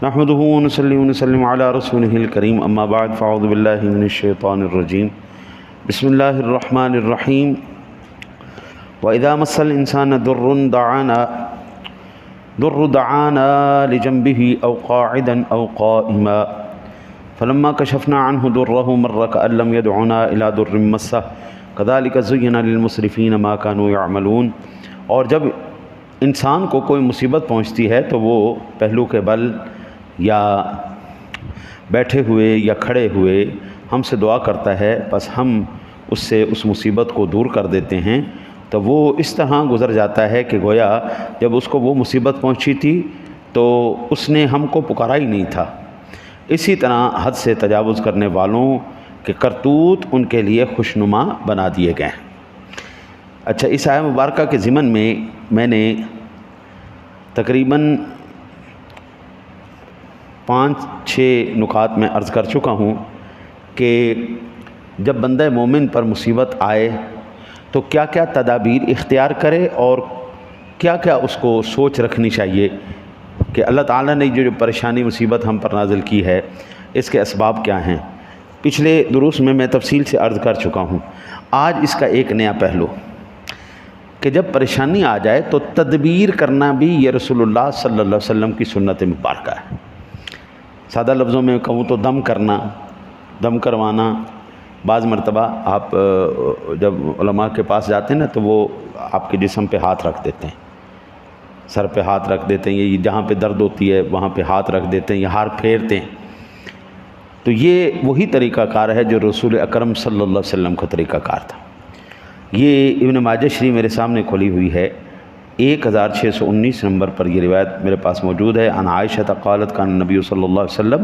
نحمده ونصلي ونسلم على رسوله الكريم اما بعد فاعوذ بالله من الشيطان الرجيم بسم الله الرحمن الرحيم واذا مس الانسان ضر دعانا لجنبه او قاعدا او قائما فلما كشفنا عنه ضره مر كأن لم يدعنا الى ضر مسه كذلك زين للمسرفين ما كانوا يعملون۔ اور جب انسان کو کوئی مصیبت پہنچتی ہے تو وہ پہلو کے بل یا بیٹھے ہوئے یا کھڑے ہوئے ہم سے دعا کرتا ہے، بس ہم اس سے اس مصیبت کو دور کر دیتے ہیں۔ تو وہ اس طرح گزر جاتا ہے کہ گویا جب اس کو وہ مصیبت پہنچی تھی تو اس نے ہم کو پکارا ہی نہیں تھا۔ اسی طرح حد سے تجاوز کرنے والوں کے کرتوت ان کے لیے خوشنما بنا دیے گئے ہیں۔ اچھا، اس آیہ مبارکہ کے ضمن میں نے تقریباً 5-6 نکات میں عرض کر چکا ہوں کہ جب بندہ مومن پر مصیبت آئے تو کیا کیا تدابیر اختیار کرے اور کیا کیا اس کو سوچ رکھنی چاہیے کہ اللہ تعالیٰ نے جو پریشانی مصیبت ہم پر نازل کی ہے اس کے اسباب کیا ہیں۔ پچھلے دروس میں تفصیل سے عرض کر چکا ہوں۔ آج اس کا ایک نیا پہلو کہ جب پریشانی آ جائے تو تدبیر کرنا بھی یہ رسول اللہ صلی اللہ علیہ وسلم کی سنت مبارکہ ہے۔ سادہ لفظوں میں کہوں تو دم کروانا۔ بعض مرتبہ آپ جب علماء کے پاس جاتے ہیں نا تو وہ آپ کے جسم پہ ہاتھ رکھ دیتے ہیں، سر پہ ہاتھ رکھ دیتے ہیں، یہ جہاں پہ درد ہوتی ہے وہاں پہ ہاتھ رکھ دیتے ہیں یا ہاتھ پھیرتے ہیں۔ تو یہ وہی طریقہ کار ہے جو رسول اکرم صلی اللہ علیہ وسلم کا طریقہ کار تھا۔ یہ ابن ماجہ شریف میرے سامنے کھلی ہوئی ہے، 1619 نمبر پر یہ روایت میرے پاس موجود ہے۔ عن عائشہ قالت کان النبی صلی اللہ علیہ وسلم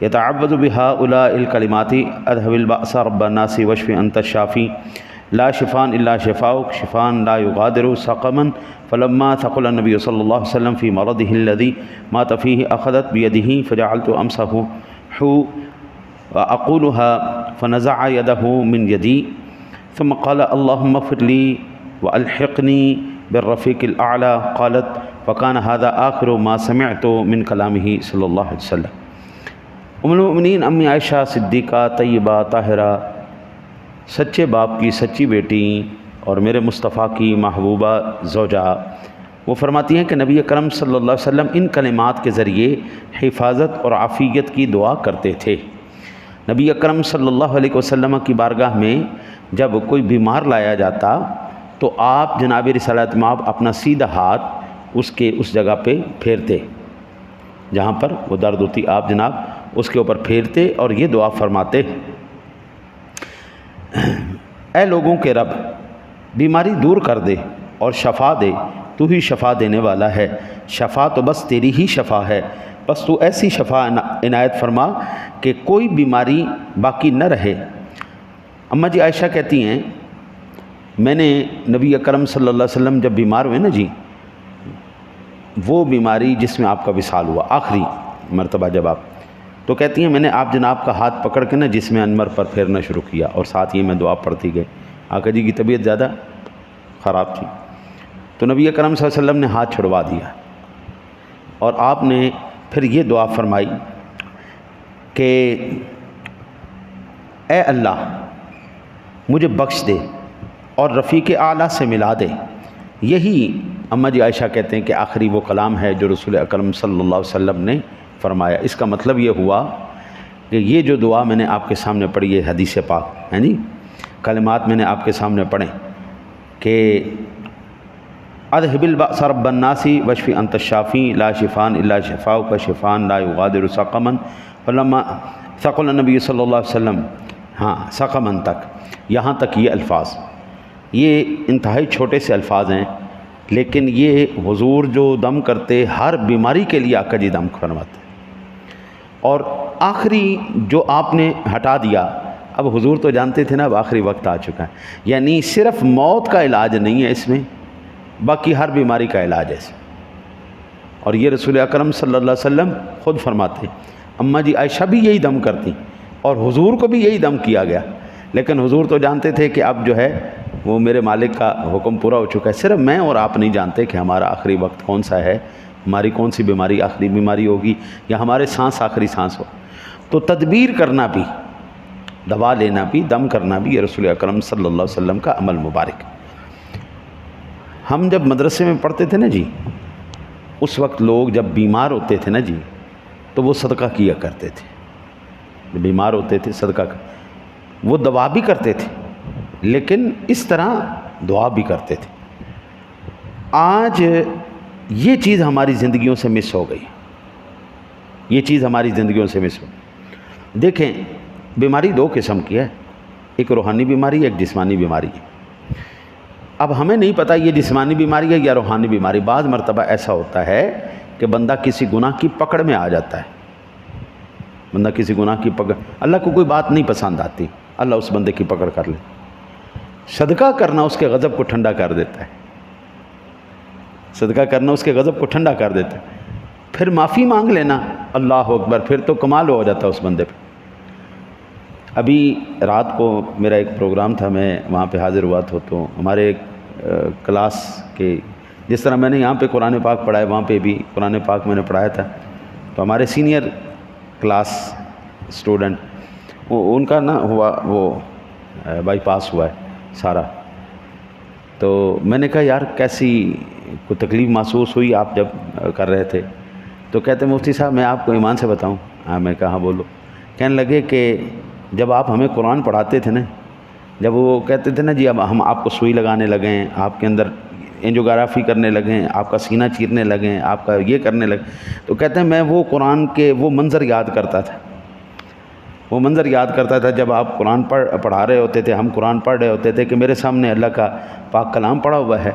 يتعوذ بهؤلاء الكلمات اذهب البأس رب الناس واشف انت الشافي لا شفاء الا شفاؤك شفاء لا يغادر سقما فلما ثقل النبي صلى الله عليه وسلم في مرضه الذي مات فيه اخذت بيده فجعلت امسحه واقولها فنزع يده من يدي ثم قال اللهم اغفر لي والحقني بالرفيق الاعلى قالت فكان هذا اخر ما سمعت من كلامه صلى الله عليه وسلم۔ ام المؤمنین امی عائشہ صدیقہ طیبہ طاہرہ، سچے باپ کی سچی بیٹی اور میرے مصطفیٰ کی محبوبہ زوجہ، وہ فرماتی ہیں کہ نبی اکرم صلی اللہ علیہ وسلم ان کلمات کے ذریعے حفاظت اور عافیت کی دعا کرتے تھے۔ نبی اکرم صلی اللہ علیہ وسلم کی بارگاہ میں جب کوئی بیمار لایا جاتا تو آپ جناب رسالت مآب اپنا سیدھا ہاتھ اس جگہ پہ پھیرتے، جہاں پر وہ درد ہوتی آپ جناب اس کے اوپر پھیرتے اور یہ دعا فرماتے، اے لوگوں کے رب، بیماری دور کر دے اور شفا دے، تو ہی شفا دینے والا ہے، شفا تو بس تیری ہی شفا ہے، بس تو ایسی شفا عنایت فرما کہ کوئی بیماری باقی نہ رہے۔ اماں جی عائشہ کہتی ہیں میں نے نبی اکرم صلی اللہ علیہ وسلم جب بیمار ہوئے نا جی، وہ بیماری جس میں آپ کا وصال ہوا آخری مرتبہ جب آپ، تو کہتی ہیں میں نے آپ جناب کا ہاتھ پکڑ کے نا جسم انور پر پھیرنا شروع کیا اور ساتھ ہی میں دعا پڑھتی گئی۔ آقا جی کی طبیعت زیادہ خراب تھی تو نبی اکرم صلی اللہ علیہ وسلم نے ہاتھ چھڑوا دیا اور آپ نے پھر یہ دعا فرمائی کہ اے اللہ مجھے بخش دے اور رفیق اعلیٰ سے ملا دے۔ یہی اماں جی عائشہ کہتے ہیں کہ آخری وہ کلام ہے جو رسول اکرم صلی اللہ علیہ وسلم نے فرمایا۔ اس کا مطلب یہ ہوا کہ یہ جو دعا میں نے آپ کے سامنے پڑھی ہے حدیث پاک ہے جی، کلمات میں نے آپ کے سامنے پڑھیں کہ اذهب البأس رب الناس واشف انت الشافي لا شفاء الا شفاؤك شفاء لا يغادر سقما فلما ثقل النبي صلی اللہ علیہ وسلم، سقما تک، یہاں تک یہ الفاظ، یہ انتہائی چھوٹے سے الفاظ ہیں لیکن یہ حضور جو دم کرتے ہر بیماری کے لیے آقا جی دم فرماتے، اور آخری جو آپ نے ہٹا دیا، اب حضور تو جانتے تھے نا اب آخری وقت آ چکا ہے، یعنی صرف موت کا علاج نہیں ہے اس میں، باقی ہر بیماری کا علاج ہے اس میں۔ اور یہ رسول اکرم صلی اللہ علیہ وسلم خود فرماتے، اماں جی عائشہ بھی یہی دم کرتی اور حضور کو بھی یہی دم کیا گیا، لیکن حضور تو جانتے تھے کہ اب جو ہے وہ میرے مالک کا حکم پورا ہو چکا ہے، صرف میں اور آپ نہیں جانتے کہ ہمارا آخری وقت کون سا ہے ہماری کون سی بیماری آخری بیماری ہوگی یا ہمارے سانس آخری سانس ہو. تو تدبیر کرنا بھی، دوا لینا بھی، دم کرنا بھی یہ رسول اکرم صلی اللہ علیہ وسلم کا عمل مبارک. ہم جب مدرسے میں پڑھتے تھے نا جی، اس وقت لوگ جب بیمار ہوتے تھے نا جی تو وہ صدقہ کیا کرتے تھے. جب بیمار ہوتے تھے صدقہ وہ دوا بھی کرتے تھے لیکن اس طرح دعا بھی کرتے تھے. آج یہ چیز ہماری زندگیوں سے مس ہو گئی، یہ چیز ہماری زندگیوں سے مس ہو. دیکھیں بیماری دو قسم کی ہے، ایک روحانی بیماری، ایک جسمانی بیماری ہے. اب ہمیں نہیں پتہ یہ جسمانی بیماری ہے یا روحانی بیماری. بعض مرتبہ ایسا ہوتا ہے کہ بندہ کسی گناہ کی پکڑ میں آ جاتا ہے، بندہ کسی گناہ کی پکڑ، اللہ کو کوئی بات نہیں پسند آتی، اللہ اس بندے کی پکڑ کر لے. صدقہ کرنا اس کے غضب کو ٹھنڈا کر دیتا ہے، صدقہ کرنا اس کے غضب کو ٹھنڈا کر دیتا ہے. پھر معافی مانگ لینا، اللہ اکبر، پھر تو کمال ہو جاتا ہے اس بندے پہ. ابھی رات کو میرا ایک پروگرام تھا، میں وہاں پہ حاضر ہوا تھا. تو ہمارے کلاس کے، جس طرح میں نے یہاں پہ قرآن پاک پڑھایا وہاں پہ بھی قرآن پاک میں نے پڑھایا تھا. تو ہمارے سینئر کلاس اسٹوڈنٹ، ان کا نا ہوا وہ بائی پاس ہوا ہے سارا. تو میں نے کہا یار کیسی کوئی تکلیف محسوس ہوئی آپ جب کر رہے تھے؟ تو کہتے مفتی صاحب میں آپ کو ایمان سے بتاؤں. میں کہا ہاں بولو. کہنے لگے کہ جب آپ ہمیں قرآن پڑھاتے تھے نا، جب وہ کہتے تھے نا جی اب ہم آپ کو سوئی لگانے لگے ہیں، آپ کے اندر اینجیوگرافی کرنے لگے ہیں، آپ کا سینہ چیرنے لگے ہیں، آپ کا یہ کرنے لگے، تو کہتے ہیں میں وہ قرآن کے وہ منظر یاد کرتا تھا، وہ منظر یاد کرتا تھا جب آپ قرآن پڑھا رہے ہوتے تھے، ہم قرآن پڑھ رہے ہوتے تھے کہ میرے سامنے اللہ کا پاک کلام پڑھا ہوا ہے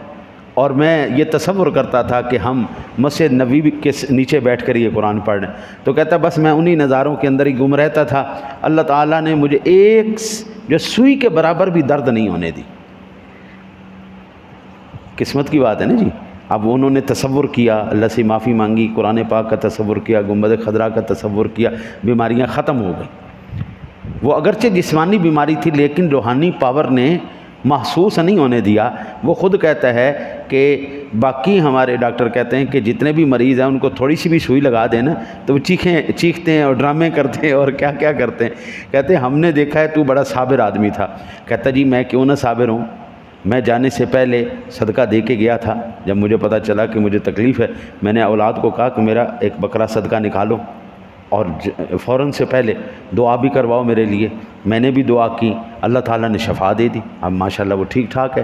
اور میں یہ تصور کرتا تھا کہ ہم مسجد نبوی کے نیچے بیٹھ کر یہ قرآن پڑھ رہے ہیں. تو کہتا بس میں انہی نظاروں کے اندر ہی گم رہتا تھا. اللہ تعالیٰ نے مجھے ایک جو سوئی کے برابر بھی درد نہیں ہونے دی. قسمت کی بات ہے نا جی. اب انہوں نے تصور کیا، اللہ سے معافی مانگی، قرآن پاک کا تصور کیا، گنبد خضرا کا تصور کیا، بیماریاں ختم ہو گئیں. وہ اگرچہ جسمانی بیماری تھی لیکن روحانی پاور نے محسوس نہیں ہونے دیا. وہ خود کہتا ہے کہ باقی ہمارے ڈاکٹر کہتے ہیں کہ جتنے بھی مریض ہیں ان کو تھوڑی سی بھی سوئی لگا دیں نا تو وہ چیختے ہیں اور ڈرامے کرتے ہیں اور کیا کیا کرتے ہیں. کہتے ہیں ہم نے دیکھا ہے تو بڑا صابر آدمی تھا. کہتا جی میں کیوں نہ صابر ہوں، میں جانے سے پہلے صدقہ دے کے گیا تھا. جب مجھے پتہ چلا کہ مجھے تکلیف ہے میں نے اولاد کو کہا کہ میرا ایک بکرا صدقہ نکالو اور فوراً سے پہلے دعا بھی کرواؤ میرے لیے. میں نے بھی دعا کی، اللہ تعالیٰ نے شفا دے دی. اب ماشاءاللہ وہ ٹھیک ٹھاک ہے.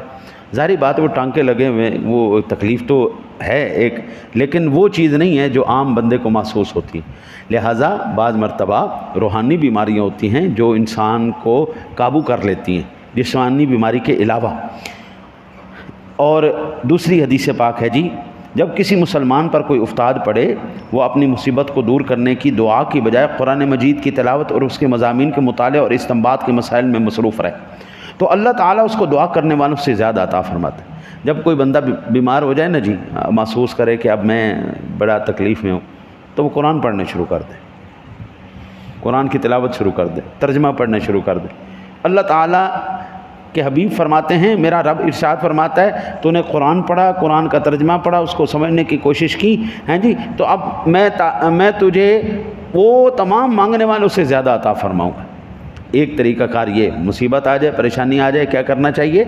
ظاہری بات ہے وہ ٹانکے لگے ہوئے، وہ تکلیف تو ہے ایک، لیکن وہ چیز نہیں ہے جو عام بندے کو محسوس ہوتی ہے. لہٰذا بعض مرتبہ روحانی بیماریاں ہوتی ہیں جو انسان کو قابو کر لیتی ہیں جسمانی بیماری کے علاوہ. اور دوسری حدیث پاک ہے جی، جب کسی مسلمان پر کوئی افتاد پڑے وہ اپنی مصیبت کو دور کرنے کی دعا کی بجائے قرآن مجید کی تلاوت اور اس کے مضامین کے مطالعے اور استنباط کے مسائل میں مصروف رہے تو اللہ تعالیٰ اس کو دعا کرنے والوں سے زیادہ عطا فرماتا ہے. جب کوئی بندہ بیمار ہو جائے نا جی، محسوس کرے کہ اب میں بڑا تکلیف میں ہوں، تو وہ قرآن پڑھنا شروع کر دے، قرآن کی تلاوت شروع کر دے، ترجمہ پڑھنا شروع کر دے. اللہ تعالیٰ کہ حبیب فرماتے ہیں، میرا رب ارشاد فرماتا ہے تو نے قرآن پڑھا، قرآن کا ترجمہ پڑھا، اس کو سمجھنے کی کوشش کی ہیں جی، تو اب میں تجھے وہ تمام مانگنے والوں سے زیادہ عطا فرماؤں گا. ایک طریقہ کار یہ، مصیبت آ جائے، پریشانی آ جائے، کیا کرنا چاہیے؟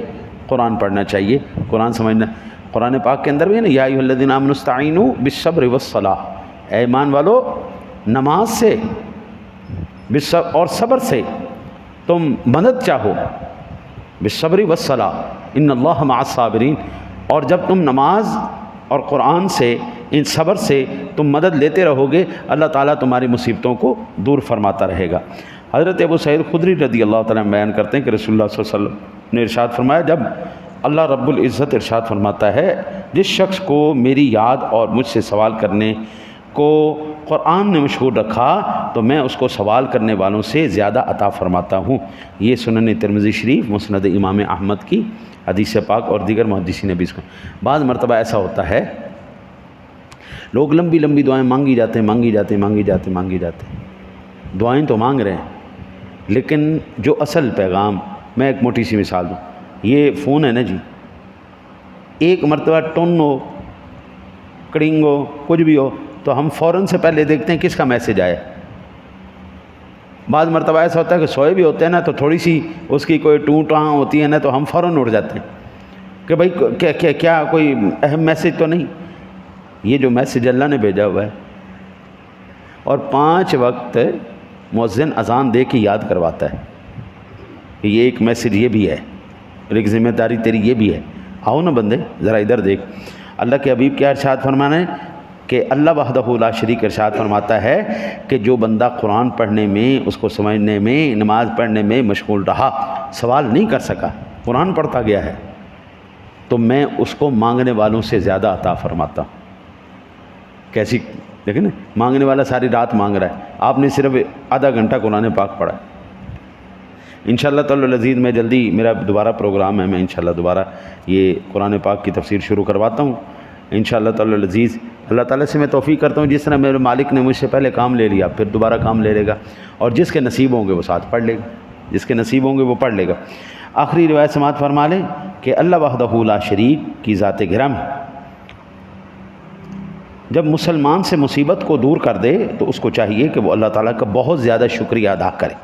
قرآن پڑھنا چاہیے، قرآن سمجھنا. قرآن پاک کے اندر بھی ہے نا، یا ایھا الذین آمنوا استعینوا بالصبر والصلاۃ، اے ایمان والو نماز سے اور صبر سے تم مدد چاہو. بالصبر والصلاۃ ان اللہ مع الصابرین، اور جب تم نماز اور قرآن سے، ان صبر سے تم مدد لیتے رہو گے، اللہ تعالیٰ تمہاری مصیبتوں کو دور فرماتا رہے گا. حضرت ابو سعید خدری رضی اللہ تعالیٰ عنہ بیان کرتے ہیں کہ رسول اللہ صلی اللہ علیہ وسلم نے ارشاد فرمایا، جب اللہ رب العزت ارشاد فرماتا ہے جس شخص کو میری یاد اور مجھ سے سوال کرنے کو قرآن نے مشہور رکھا تو میں اس کو سوال کرنے والوں سے زیادہ عطا فرماتا ہوں. یہ سنن ترمذی شریف، مسند امام احمد کی حدیث پاک اور دیگر محدثین نے بھی اس کو. بعض مرتبہ ایسا ہوتا ہے لوگ لمبی لمبی دعائیں مانگی جاتے ہیں، دعائیں تو مانگ رہے ہیں لیکن جو اصل پیغام، میں ایک موٹی سی مثال دوں. یہ فون ہے نا جی، ایک مرتبہ ٹونو کڑنگ ہو کچھ بھی ہو تو ہم فوراً سے پہلے دیکھتے ہیں کس کا میسج آیا. بعض مرتبہ ایسا ہوتا ہے کہ سوئے بھی ہوتے ہیں نا تو تھوڑی سی اس کی کوئی ٹوں ٹاں ہوتی ہے نا تو ہم فوراً اٹھ جاتے ہیں کہ بھائی کیا کوئی اہم میسج تو نہیں. یہ جو میسج اللہ نے بھیجا ہوا ہے. اور 5 وقت مؤذن اذان دے کے یاد کرواتا ہے کہ یہ ایک میسج یہ بھی ہے اور ایک ذمہ داری تیری یہ بھی ہے. آؤ نا بندے ذرا ادھر دیکھ. اللہ کے حبیب کیا ارشاد فرمانا ہے کہ اللہ وحدہ لا شریک ارشاد فرماتا ہے کہ جو بندہ قرآن پڑھنے میں اس کو سمجھنے میں نماز پڑھنے میں مشغول رہا سوال نہیں کر سکا قرآن پڑھتا گیا ہے تو میں اس کو مانگنے والوں سے زیادہ عطا فرماتا ہوں. کیسی دیکھیں نا مانگنے والا ساری رات مانگ رہا ہے آپ نے صرف آدھا گھنٹہ قرآن پاک پڑھا ہے. انشاءاللہ تعالی العزیز میں جلدی میرا دوبارہ پروگرام ہے. میں انشاءاللہ دوبارہ یہ قرآن پاک کی تفسیر شروع کرواتا ہوں انشاءاللہ تعالی العزیز. اللہ تعالیٰ سے میں توفیق کرتا ہوں جس طرح میرے مالک نے مجھ سے پہلے کام لے لیا پھر دوبارہ کام لے لے گا اور جس کے نصیب ہوں گے وہ ساتھ پڑھ لے گا. جس کے نصیب ہوں گے وہ پڑھ لے گا. آخری روایت سماعت فرما لیں کہ اللہ وحدہ لا شریک کی ذات گرم ہے. جب مسلمان سے مصیبت کو دور کر دے تو اس کو چاہیے کہ وہ اللہ تعالیٰ کا بہت زیادہ شکریہ ادا کرے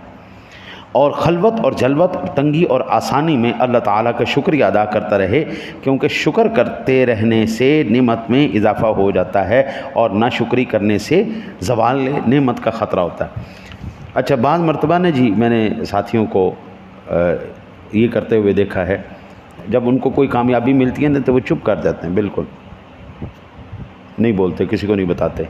اور خلوت اور جلوت تنگی اور آسانی میں اللہ تعالیٰ کا شکریہ ادا کرتا رہے کیونکہ شکر کرتے رہنے سے نعمت میں اضافہ ہو جاتا ہے اور ناشکری کرنے سے زوال نعمت کا خطرہ ہوتا ہے. اچھا بعض مرتبہ نے جی میں نے ساتھیوں کو یہ کرتے ہوئے دیکھا ہے جب ان کو کوئی کامیابی ملتی ہے نا تو وہ چپ کر جاتے ہیں بالکل نہیں بولتے کسی کو نہیں بتاتے.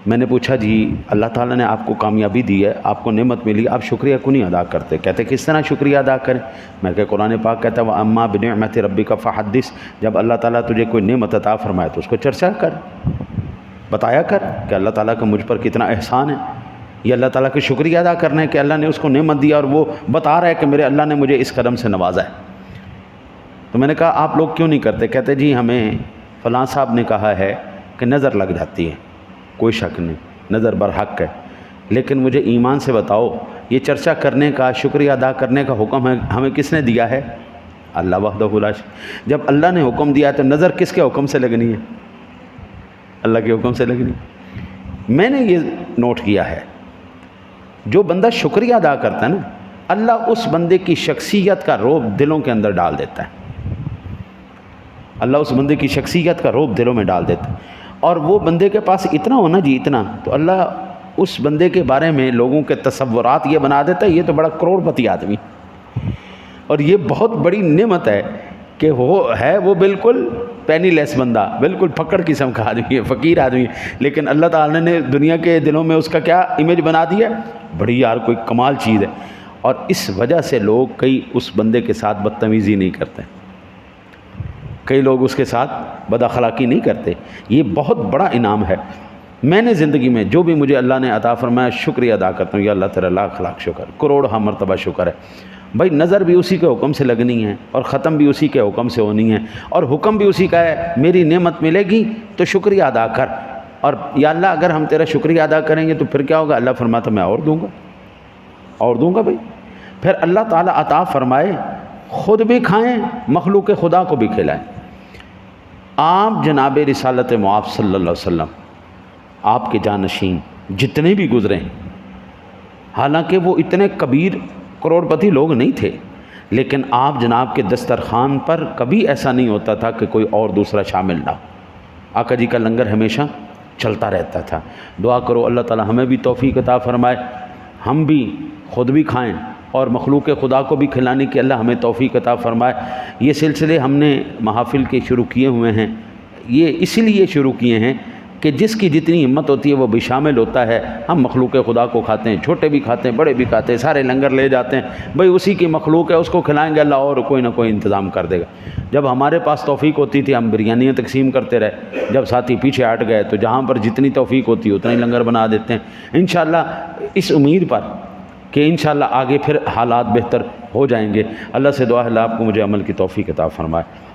میں نے پوچھا جی اللہ تعالیٰ نے آپ کو کامیابی دی ہے آپ کو نعمت ملی آپ شکریہ کیوں نہیں ادا کرتے؟ کہتے کس طرح شکریہ ادا کریں؟ میں کہ قرآن پاک کہتا ہے وَأَمَّا بِنِعْمَةِ رَبِّكَ فَحَدِّثْ. جب اللہ تعالیٰ تجھے کوئی نعمت عطا فرمائے تو اس کو چرچا کر بتایا کر کہ اللہ تعالیٰ کا مجھ پر کتنا احسان ہے. یہ اللہ تعالیٰ کا شکریہ ادا کرنا ہے کہ اللہ نے اس کو نعمت دیا اور وہ بتا رہا ہے کہ میرے اللہ نے مجھے اس قدم سے نوازا ہے. تو میں نے کہا آپ لوگ کیوں نہیں کرتے؟ کہتے جی ہمیں فلاں صاحب نے کہا ہے کہ نظر لگ جاتی ہے. کوئی شک نہیں نظر برحق ہے لیکن مجھے ایمان سے بتاؤ یہ چرچا کرنے کا شکریہ ادا کرنے کا حکم ہے ہمیں کس نے دیا ہے؟ اللہ وحدہ لا شریک. جب اللہ نے حکم دیا تو نظر کس کے حکم سے لگنی ہے؟ اللہ کے حکم سے لگنی. میں نے یہ نوٹ کیا ہے جو بندہ شکریہ ادا کرتا ہے نا اللہ اس بندے کی شخصیت کا رعب دلوں کے اندر ڈال دیتا ہے. اللہ اس بندے کی شخصیت کا رعب دلوں میں ڈال دیتا ہے اور وہ بندے کے پاس اتنا ہونا جی اتنا تو اللہ اس بندے کے بارے میں لوگوں کے تصورات یہ بنا دیتا ہے یہ تو بڑا کروڑ پتی آدمی اور یہ بہت بڑی نعمت ہے کہ وہ بالکل پینی لیس بندہ بالکل پھکڑ قسم کا آدمی ہے فقیر آدمی ہے لیکن اللہ تعالیٰ نے دنیا کے دلوں میں اس کا کیا امیج بنا دیا بڑی یار کوئی کمال چیز ہے. اور اس وجہ سے لوگ کئی اس بندے کے ساتھ بدتمیزی نہیں کرتے کئی لوگ اس کے ساتھ بد اخلاقی نہیں کرتے. یہ بہت بڑا انعام ہے. میں نے زندگی میں جو بھی مجھے اللہ نے عطا فرمایا شکریہ ادا کرتا ہوں یا اللہ تیرا لاکھ لاکھ شکر کروڑ مرتبہ شکر ہے. بھائی نظر بھی اسی کے حکم سے لگنی ہے اور ختم بھی اسی کے حکم سے ہونی ہے اور حکم بھی اسی کا ہے. میری نعمت ملے گی تو شکریہ ادا کر اور یا اللہ اگر ہم تیرا شکریہ ادا کریں گے تو پھر کیا ہوگا؟ اللہ فرماتا میں اور دوں گا بھائی. پھر اللہ تعالیٰ عطا فرمائے خود بھی کھائیں مخلوق خدا کو بھی کھلائیں. آپ جناب رسالت معاف صلی اللہ علیہ وسلم آپ کے جانشین جتنے بھی گزرے ہیں حالانکہ وہ اتنے کبیر کروڑ پتی لوگ نہیں تھے لیکن آپ جناب کے دسترخوان پر کبھی ایسا نہیں ہوتا تھا کہ کوئی اور دوسرا شامل نہ ہو. آقا جی کا لنگر ہمیشہ چلتا رہتا تھا. دعا کرو اللہ تعالی ہمیں بھی توفیق عطا فرمائے ہم بھی خود بھی کھائیں اور مخلوق خدا کو بھی کھلانے کی اللہ ہمیں توفیق عطا فرمائے. یہ سلسلے ہم نے محافل کے شروع کیے ہوئے ہیں یہ اسی لیے شروع کیے ہیں کہ جس کی جتنی ہمت ہوتی ہے وہ بھی شامل ہوتا ہے. ہم مخلوق خدا کو کھاتے ہیں چھوٹے بھی کھاتے ہیں بڑے بھی کھاتے ہیں سارے لنگر لے جاتے ہیں بھائی اسی کی مخلوق ہے اس کو کھلائیں گے اللہ اور کوئی نہ کوئی انتظام کر دے گا. جب ہمارے پاس توفیق ہوتی تھی ہم بریانیاں تقسیم کرتے رہے جب ساتھی پیچھے ہٹ گئے تو جہاں پر جتنی توفیق ہوتی ہے اتنا ہی لنگر بنا دیتے ہیں انشاءاللہ اس امید پر کہ انشاءاللہ آگے پھر حالات بہتر ہو جائیں گے. اللہ سے دعا ہے اللہ آپ کو مجھے عمل کی توفیق عطا فرمائے.